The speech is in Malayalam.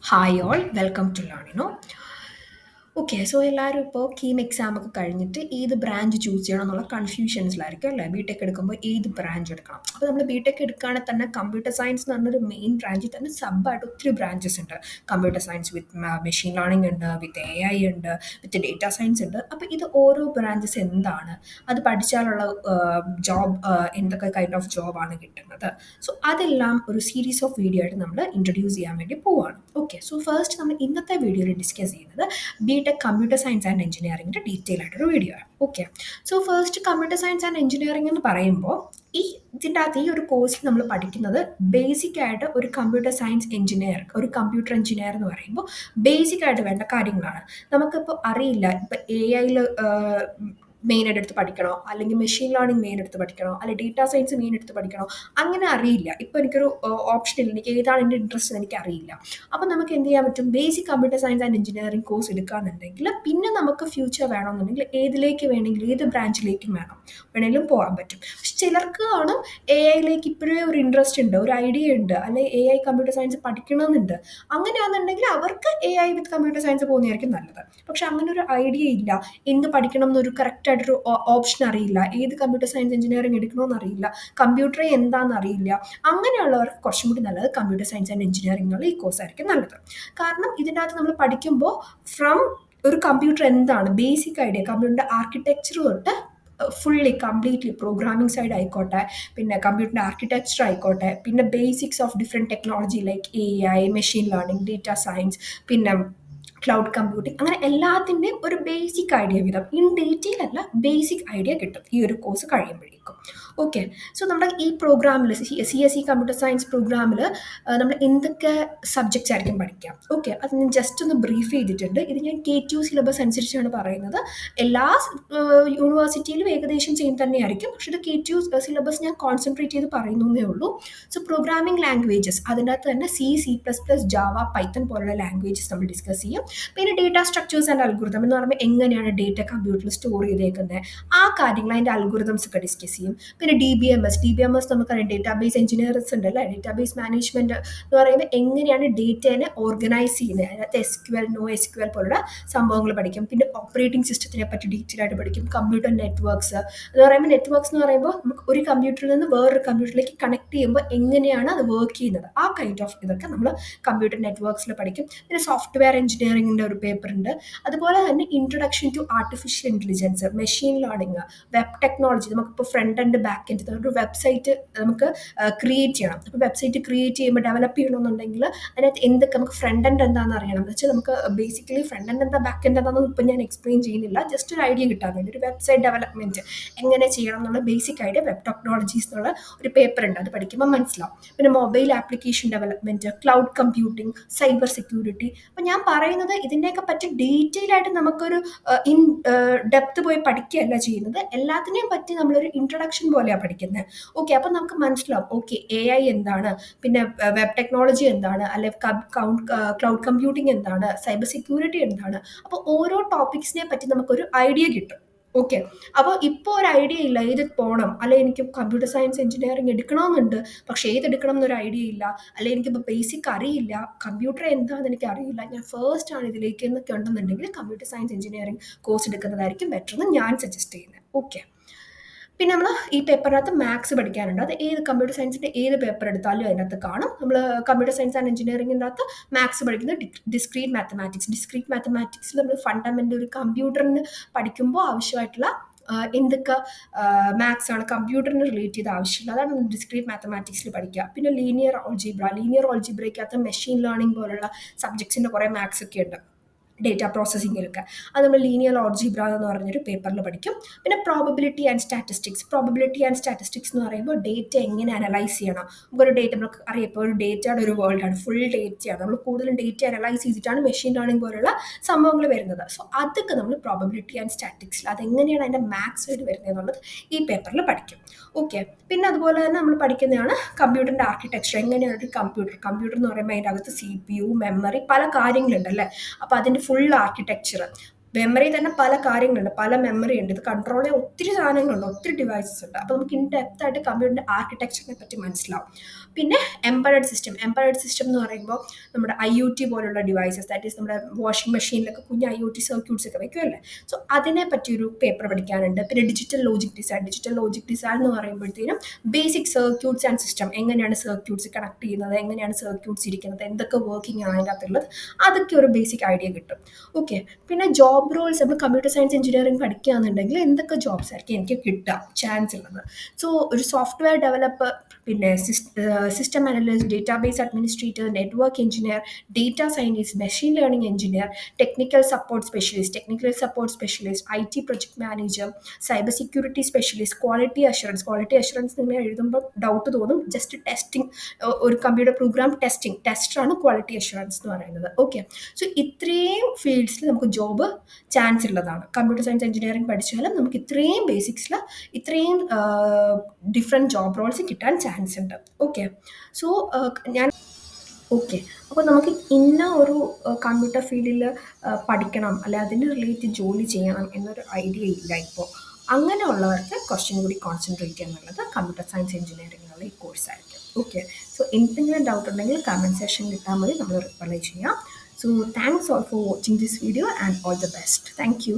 Hi all, welcome to Learn. Okay. So എല്ലാവരും ഇപ്പോൾ കീം എക്സാം ഒക്കെ കഴിഞ്ഞിട്ട് ഏത് ബ്രാഞ്ച് ചൂസ് ചെയ്യണം എന്നുള്ള കൺഫ്യൂഷൻസിലായിരിക്കും അല്ലേ? ബിടെക് എടുക്കുമ്പോൾ ഏത് ബ്രാഞ്ച് എടുക്കണം? അപ്പോൾ നമ്മൾ ബിടെക് എടുക്കുകയാണെങ്കിൽ തന്നെ കമ്പ്യൂട്ടർ സയൻസ് എന്ന് പറഞ്ഞൊരു മെയിൻ ബ്രാഞ്ചിൽ തന്നെ സബ്ബായിട്ട് ഒത്തിരി ബ്രാഞ്ചസ് ഉണ്ട്. Computer science with machine learning ഉണ്ട്, വിത്ത് AI ഉണ്ട്, വിത്ത് ഡേറ്റ സയൻസ് ഉണ്ട്. അപ്പോൾ ഇത് ഓരോ ബ്രാഞ്ചസ് എന്താണ്, അത് പഠിച്ചാലുള്ള ജോബ് എന്തൊക്കെ കൈൻഡ് ഓഫ് ജോബാണ് കിട്ടുന്നത്, സോ അതെല്ലാം ഒരു സീരീസ് ഓഫ് വീഡിയോ ആയിട്ട് നമ്മൾ ഇൻട്രൊഡ്യൂസ് ചെയ്യാൻ വേണ്ടി പോവുകയാണ്. ഓക്കെ. സോ ഫസ്റ്റ് നമ്മൾ ഇന്നത്തെ വീഡിയോയിൽ ഡിസ്കസ് ചെയ്യുന്നത് ബിടെക് കമ്പ്യൂട്ടർ സയൻസ് ആൻഡ് എഞ്ചിനീയറിംഗിൻ്റെ ഡീറ്റെയിൽ ആയിട്ടൊരു വീഡിയോ ആണ്. Okay. So first computer science and engineering എന്ന് പറയുമ്പോൾ ഇതിൻ്റെ അകത്ത് ഈ ഒരു കോഴ്സിൽ നമ്മൾ പഠിക്കുന്നത് ബേസിക് ആയിട്ട് ഒരു കമ്പ്യൂട്ടർ സയൻസ് എഞ്ചിനീയർ, ഒരു കമ്പ്യൂട്ടർ എഞ്ചിനീയർ എന്ന് പറയുമ്പോൾ ബേസിക് ആയിട്ട് വേണ്ട കാര്യങ്ങളാണ്. നമുക്കിപ്പോൾ അറിയില്ല, ഇപ്പോൾ AI മെയിൻ ആയിട്ട് എടുത്ത് പഠിക്കണോ, അല്ലെങ്കിൽ മെഷീൻ ലേണിംഗ് മെയിൻ എടുത്ത് പഠിക്കണോ, അല്ലെങ്കിൽ ഡേറ്റാ സയൻസ് മെയിൻ എടുത്ത് പഠിക്കണോ, അങ്ങനെ അറിയില്ല. ഇപ്പോൾ എനിക്കൊരു ഓപ്ഷൻ ഇല്ല, എനിക്ക് ഏതാണ് എൻ്റെ ഇൻട്രസ്റ്റ് എന്ന് എനിക്ക് അറിയില്ല. അപ്പോൾ നമുക്ക് എന്ത് ചെയ്യാൻ പറ്റും? Basic computer science and engineering course എടുക്കുകയാണെന്നുണ്ടെങ്കിൽ പിന്നെ നമുക്ക് ഫ്യൂച്ചർ വേണമെന്നുണ്ടെങ്കിൽ ഏതിലേക്ക് വേണമെങ്കിലും ഏത് ബ്രാഞ്ചിലേക്കും വേണമെങ്കിലും പോകാൻ പറ്റും. പക്ഷെ ചിലർക്ക് കാണും AI ഇപ്പോഴേ ഒരു ഇൻട്രസ്റ്റ് ഉണ്ട്, ഒരു ഐഡിയ ഉണ്ട്, അല്ലെങ്കിൽ AI കമ്പ്യൂട്ടർ സയൻസ് പഠിക്കണമെന്നുണ്ട്. അങ്ങനെയാണെന്നുണ്ടെങ്കിൽ അവർക്ക് AI വിത്ത് കമ്പ്യൂട്ടർ സയൻസ് പോകുന്നതായിരിക്കും നല്ലത്. പക്ഷെ അങ്ങനെ ഒരു ഐഡിയ ഇല്ല, എന്ത് പഠിക്കണം എന്നൊരു കറക്റ്റായിട്ടൊരു ഓപ്ഷൻ അറിയില്ല, ഏത് കമ്പ്യൂട്ടർ സയൻസ് എഞ്ചിനീയറിംഗ് എടുക്കണമെന്ന് അറിയില്ല, കമ്പ്യൂട്ടർ എന്താണെന്ന് അറിയില്ല. അങ്ങനെയുള്ളവർക്ക് കുറച്ചും കൂടി നല്ലത് കമ്പ്യൂട്ടർ സയൻസ് ആൻഡ് എഞ്ചിനീയറിംഗ് എന്നുള്ള ഈ കോഴ്സ് ആയിരിക്കും നല്ലത്. കാരണം ഇതിൻ്റെ അകത്ത് നമ്മൾ പഠിക്കുമ്പോൾ ഫ്രം ഒരു കമ്പ്യൂട്ടർ എന്താണ്, ബേസിക് ഐഡിയ, കമ്പ്യൂട്ടറിൻ്റെ ആർക്കിടെക്ചർ തൊട്ട് ഫുള്ളി കംപ്ലീറ്റ്ലി പ്രോഗ്രാമിംഗ് സൈഡ് ആയിക്കോട്ടെ, പിന്നെ കമ്പ്യൂട്ടറിൻ്റെ ആർക്കിടെക്ചർ ആയിക്കോട്ടെ, പിന്നെ basics of different technology like AI, machine learning, data science, പിന്നെ ക്ലൗഡ് കമ്പ്യൂട്ടിംഗ്, അങ്ങനെ എല്ലാത്തിൻ്റെയും ഒരു ബേസിക് ഐഡിയ വീതം, ഇൻ ഡീറ്റെയിൽ അല്ല, ബേസിക് ഐഡിയ കിട്ടും ഈ ഒരു കോഴ്സ് കഴിയുമ്പോഴേക്കും. ഓക്കെ. സോ നമ്മുടെ ഈ പ്രോഗ്രാമിൽ CSE കമ്പ്യൂട്ടർ സയൻസ് പ്രോഗ്രാമിൽ നമ്മൾ എന്തൊക്കെ സബ്ജക്ട്സ് ആയിരിക്കും പഠിക്കാം? ഓക്കെ, അത് ഞാൻ ജസ്റ്റ് ഒന്ന് ബ്രീഫ് ചെയ്തിട്ടുണ്ട്. ഇത് ഞാൻ K2 സിലബസ് അനുസരിച്ചാണ് പറയുന്നത്. എല്ലാ യൂണിവേഴ്സിറ്റിയിലും ഏകദേശം സെയിം തന്നെയായിരിക്കും, പക്ഷേ ഇത് K2 സിലബസ് ഞാൻ കോൺസെൻട്രേറ്റ് ചെയ്ത് പറയുന്നേ ഉള്ളൂ. സോ പ്രോഗ്രാമിംഗ് ലാംഗ്വേജസ്, അതിനകത്ത് തന്നെ C++, ജാവ, പൈത്തൺ പോലുള്ള ലാംഗ്വേജസ് നമ്മൾ ഡിസ്കസ് ചെയ്യും. പിന്നെ ഡേറ്റ സ്ട്രക്ചേഴ്സ് ആൻഡ് അൽഗോരിതം എന്ന് പറയുമ്പോൾ എങ്ങനെയാണ് ഡേറ്റ കമ്പ്യൂട്ടറിൽ സ്റ്റോർ ചെയ്തേക്കുന്നത്, ആ കാര്യങ്ങൾ, അതിൻ്റെ അൽഗോരിതംസ് ഒക്കെ ഡിസ്കസ് ചെയ്യും. പിന്നെ DBMS നമുക്കറിയാം, ഡേറ്റാബേസ് എഞ്ചിനീയേഴ്സ് ഉണ്ടല്ലേ, ഡേറ്റാബേസ് മാനേജ്മെൻറ്റ് എന്ന് പറയുമ്പോൾ എങ്ങനെയാണ് ഡേറ്റേനെ ഓർഗനൈസ് ചെയ്യുന്നത്, അതിനകത്ത് SQL, NoSQL പോലുള്ള സംഭവങ്ങൾ പഠിക്കും. പിന്നെ ഓപ്പറേറ്റിംഗ് സിസ്റ്റത്തിനെ പറ്റി ഡീറ്റെയിൽ ആയിട്ട് പഠിക്കും. കമ്പ്യൂട്ടർ നെറ്റ്വർക്ക്സ് എന്ന് പറയുമ്പോൾ, നെറ്റ്വർക്ക്സ് എന്ന് പറയുമ്പോൾ നമുക്ക് ഒരു കമ്പ്യൂട്ടറിൽ നിന്ന് വേറൊരു കമ്പ്യൂട്ടറിലേക്ക് കണക്ട് ചെയ്യുമ്പോൾ എങ്ങനെയാണ് അത് വർക്ക് ചെയ്യുന്നത്, ആ കൈൻഡ് ഓഫ് ഇതൊക്കെ നമ്മൾ കമ്പ്യൂട്ടർ നെറ്റ്വർക്ക്സിൽ പഠിക്കും. പിന്നെ സോഫ്റ്റ്വെയർ എഞ്ചിനീയറിംഗിൻ്റെ ഒരു പേപ്പർ ഉണ്ട്. അതുപോലെ തന്നെ introduction to artificial intelligence, machine learning, web technology. നമുക്കിപ്പോൾ ഫ്രണ്ട് ആൻഡ് ബാക്ക് എൻഡ് ഒരു വെബ്സൈറ്റ് നമുക്ക് ക്രിയേറ്റ് ചെയ്യണം. അപ്പോൾ വെബ്സൈറ്റ് ക്രിയേറ്റ് ചെയ്യുമ്പോൾ, ഡെവലപ്പ് ചെയ്യണമെന്നുണ്ടെങ്കിൽ അതിനകത്ത് എന്തൊക്കെ നമുക്ക് ഫ്രണ്ട് എൻഡ് എന്താണെന്ന് അറിയണം. എന്ന് വെച്ചാൽ നമുക്ക് ബേസിക്കലി ഫ്രണ്ട് എൻഡ് എന്താ, ബാക്ക് എൻഡ് എന്താണെന്ന് ഇപ്പം ഞാൻ എക്സ്പ്ലെയിൻ ചെയ്യുന്നില്ല, ജസ്റ്റ് ഒരു ഐഡിയ കിട്ടാൻ വേണ്ടി. ഒരു വെബ്സൈറ്റ് ഡെവലപ്മെൻറ്റ് എങ്ങനെ ചെയ്യണം എന്നുള്ള ബേസിക് ഐഡിയ വെബ് ടെക്നോളജീസ് എന്നുള്ള ഒരു പേപ്പർ ഉണ്ട്, അത് പഠിക്കുമ്പോൾ മനസ്സിലാവും. പിന്നെ mobile application development, cloud computing, cyber security. അപ്പം ഞാൻ പറയുന്നത് ഇതിൻ്റെയൊക്കെ പറ്റി ഡീറ്റെയിൽ ആയിട്ട് നമുക്കൊരു ഇൻ ഡെപ്ത് പോയി പഠിക്കുകയല്ല ചെയ്യുന്നത്, എല്ലാത്തിനെയും പറ്റി നമ്മളൊരു ഇൻട്രൊഡക്ഷൻ പോലെയാണ് പഠിക്കുന്നത്. ഓക്കെ. അപ്പം നമുക്ക് മനസ്സിലാവും, ഓക്കെ, AI എന്താണ്, പിന്നെ വെബ് ടെക്നോളജി എന്താണ്, അല്ലെങ്കിൽ ക്ലൗഡ് കമ്പ്യൂട്ടിംഗ് എന്താണ്, സൈബർ സെക്യൂരിറ്റി എന്താണ്. അപ്പോൾ ഓരോ ടോപ്പിക്സിനെ പറ്റി നമുക്കൊരു ഐഡിയ കിട്ടും. ഓക്കെ. അപ്പോൾ ഇപ്പോൾ ഒരു ഐഡിയ ഇല്ല, ഏത് പോകണം, അല്ലെങ്കിൽ എനിക്ക് കമ്പ്യൂട്ടർ സയൻസ് എഞ്ചിനീയറിംഗ് എടുക്കണമെന്നുണ്ട്, പക്ഷേ ഏതെടുക്കണം എന്നൊരു ഐഡിയ ഇല്ല, അല്ലെങ്കിൽ എനിക്കിപ്പോൾ ബേസിക് അറിയില്ല, കമ്പ്യൂട്ടർ എന്താണെന്ന് എനിക്ക് അറിയില്ല, ഞാൻ ഫസ്റ്റ് ആണ് ഇതിലേക്ക് എന്നൊക്കെ ഉണ്ടെന്നുണ്ടെങ്കിൽ കമ്പ്യൂട്ടർ സയൻസ് എഞ്ചിനീയറിംഗ് കോഴ്സ് എടുക്കുന്നതായിരിക്കും ബെറ്റർ എന്ന് ഞാൻ സജസ്റ്റ് ചെയ്യുന്നത്. ഓക്കെ. പിന്നെ നമ്മൾ ഈ പേപ്പറിനകത്ത് മാത്സ് പഠിക്കാനുണ്ട്. അത് ഏത് കമ്പ്യൂട്ടർ സയൻസിൻ്റെ ഏത് പേപ്പർ എടുത്താലും അതിനകത്ത് കാണും. നമ്മൾ കമ്പ്യൂട്ടർ സയൻസ് ആൻഡ് എഞ്ചിനീയറിംഗിൻ്റെ അകത്ത് മാത്സ് പഠിക്കുന്നത് ഡിസ്ക്രീറ്റ് മാത്തമാറ്റിക്സിൽ നമ്മൾ ഫണ്ടമെൻ്റൽ ഒരു കമ്പ്യൂട്ടറിന് പഠിക്കുമ്പോൾ ആവശ്യമായിട്ടുള്ള എന്തൊക്കെ മാത്സ് ആണ് കമ്പ്യൂട്ടറിന് റിലേറ്റ് ചെയ്ത് ആവശ്യമില്ല, അതാണ് ഡിസ്ക്രീറ്റ് മാത്തമാറ്റിക്സിൽ പഠിക്കുക. പിന്നെ ലീനിയർ ഓൾജിബ്രയ്ക്കകത്ത് മെഷീൻ ലേണിംഗ് പോലുള്ള സബ്ജക്ട്സിൻ്റെ കുറേ മാത്സ് ഒക്കെ ഉണ്ട്, ഡേറ്റ പ്രോസസ്സിങ്ങിലൊക്കെ. അത് നമ്മൾ ലീനിയർ ഓൾജിബ്ര എന്ന് പറഞ്ഞൊരു പേപ്പറിൽ പഠിക്കും. പിന്നെ പ്രോബബിലിറ്റി ആൻഡ് സ്റ്റാറ്റിസ്റ്റിക്സ് എന്ന് പറയുമ്പോൾ ഡേറ്റ എങ്ങനെ അനലൈസ് ചെയ്യണം. നമുക്കൊരു ഡേറ്റ നമുക്ക് അറിയാം, ഇപ്പോൾ ഒരു ഡേറ്റയുടെ ഒരു വേൾഡാണ്, ഫുൾ ഡേറ്റയാണ്, നമ്മൾ കൂടുതലും ഡേറ്റ അനലൈസ് ചെയ്തിട്ടാണ് മെഷീൻ ലേണിംഗ് പോലുള്ള സംഭവങ്ങൾ വരുന്നത്. സോ അതൊക്കെ നമ്മൾ പ്രോബബിലിറ്റി ആൻഡ് സ്റ്റാറ്റിസ്റ്റിക്സിൽ അതെങ്ങനെയാണ് അതിൻ്റെ മാത്സ് ആയിട്ട് വരുന്നത് എന്നുള്ളത് ഈ പേപ്പറിൽ പഠിക്കും. ഓക്കെ. പിന്നെ അതുപോലെ തന്നെ നമ്മൾ പഠിക്കുന്നതാണ് കമ്പ്യൂട്ടറിൻ്റെ ആർക്കിടെക്ചർ, എങ്ങനെയാണ് ഒരു കമ്പ്യൂട്ടർ എന്ന് പറയുമ്പോൾ അതിൻ്റെ അകത്ത് CPU, മെമ്മറി, പല കാര്യങ്ങളുണ്ടല്ലേ. അപ്പോൾ അതിൻ്റെ ഫുൾ ആർക്കിടെക്ചർ, മെമ്മറി തന്നെ പല കാര്യങ്ങളുണ്ട്, പല മെമ്മറി ഉണ്ട്, ഇത് കൺട്രോൾ ചെയ്യാൻ ഒത്തിരി സാധനങ്ങളുണ്ട്, ഒത്തിരി ഡിവൈസസ് ഉണ്ട്. അപ്പോൾ നമുക്ക് ഇൻ ഡെപ്ത് ആയിട്ട് കമ്പ്യൂട്ടറിൻ്റെ ആർക്കിടെക്ചറിനെ പറ്റി മനസ്സിലാവും. പിന്നെ എംബഡഡ് സിസ്റ്റം എന്ന് പറയുമ്പോൾ നമ്മുടെ IoT പോലുള്ള ഡിവൈസസ്, ദാറ്റ് ഈസ് നമ്മുടെ വാഷിംഗ് മെഷീനിലൊക്കെ കുഞ്ഞ് IoT സർക്യൂട്ട്സ് ഒക്കെ വെക്കുമല്ലേ. സോ അതിനെ പറ്റിയൊരു പേപ്പർ പഠിക്കാനുണ്ട്. പിന്നെ ഡിജിറ്റൽ ലോജിക് ഡിസൈൻ എന്ന് പറയുമ്പോഴത്തേനും ബേസിക് സർക്യൂട്ട്സ് ആൻഡ് സിസ്റ്റം, എങ്ങനെയാണ് സർക്യൂട്ട്സ് കണക്ട് ചെയ്യുന്നത്, എങ്ങനെയാണ് സർക്യൂട്ട്സ് ഇരിക്കുന്നത്, എന്തൊക്കെ വർക്കിംഗ് ആണ് അതിൻ്റെ അകത്തുള്ളത്, അതൊക്കെ ഒരു ബേസിക് ഐഡിയ കിട്ടും. ഓക്കെ. പിന്നെ ജോബ് റോൾസ്, നമ്മൾ കമ്പ്യൂട്ടർ സയൻസ് എഞ്ചിനീയറിംഗ് പഠിക്കുകയാണെന്നുണ്ടെങ്കിൽ എന്തൊക്കെ ജോബ്സ് ആയിരിക്കും എനിക്ക് കിട്ടാം ചാൻസ് ഉള്ളത്. സോ ഒരു സോഫ്റ്റ്വെയർ ഡെവലപ്പർ, പിന്നെ system analyst, database administrator, network engineer, data scientist, machine learning engineer, technical support specialist, IT project manager, cyber security specialist, quality assurance നിങ്ങൾ എഴുതുമ്പോൾ ഡൗട്ട് തോന്നും, ജസ്റ്റ് ടെസ്റ്റിംഗ്, ഒരു കമ്പ്യൂട്ടർ പ്രോഗ്രാം ടെസ്റ്ററാണ് ക്വാളിറ്റി അഷുറൻസ് എന്ന് പറയുന്നത്. ഓക്കെ. സോ ഇത്രയും ഫീൽഡ്സിൽ നമുക്ക് ജോബ് ചാൻസ് ഉള്ളതാണ്. കമ്പ്യൂട്ടർ സയൻസ് എഞ്ചിനീയറിംഗ് പഠിച്ചാലും നമുക്ക് ഇത്രയും ബേസിക്സിൽ ഇത്രയും ഡിഫറെൻറ്റ് ജോബ് റോൾസ് കിട്ടാൻ ചാൻസ് ഉണ്ട്. ഓക്കെ. സോ അപ്പോൾ നമുക്ക് ഇന്ന ഒരു കമ്പ്യൂട്ടർ ഫീൽഡിൽ പഠിക്കണം, അല്ലെ അതിന് റിലേറ്റ് ജോലി ചെയ്യണം എന്നൊരു ഐഡിയ ഇല്ല ഇപ്പോൾ. അങ്ങനെയുള്ളവർക്ക് കുറച്ചും കൂടി കോൺസെൻട്രേറ്റ് ചെയ്യാന്നുള്ളത് കമ്പ്യൂട്ടർ സയൻസ് എഞ്ചിനീയറിംഗിനുള്ള ഈ കോഴ്സായിരിക്കും. ഓക്കെ. സോ എന്തെങ്കിലും ഡൗട്ട് ഉണ്ടെങ്കിൽ കമൻറ്റ് സെക്ഷനിൽ ഇട്ടാൽ മതി, നമ്മൾ റിപ്ലൈ ചെയ്യാം. So thanks all for watching this video and all the best. Thank you.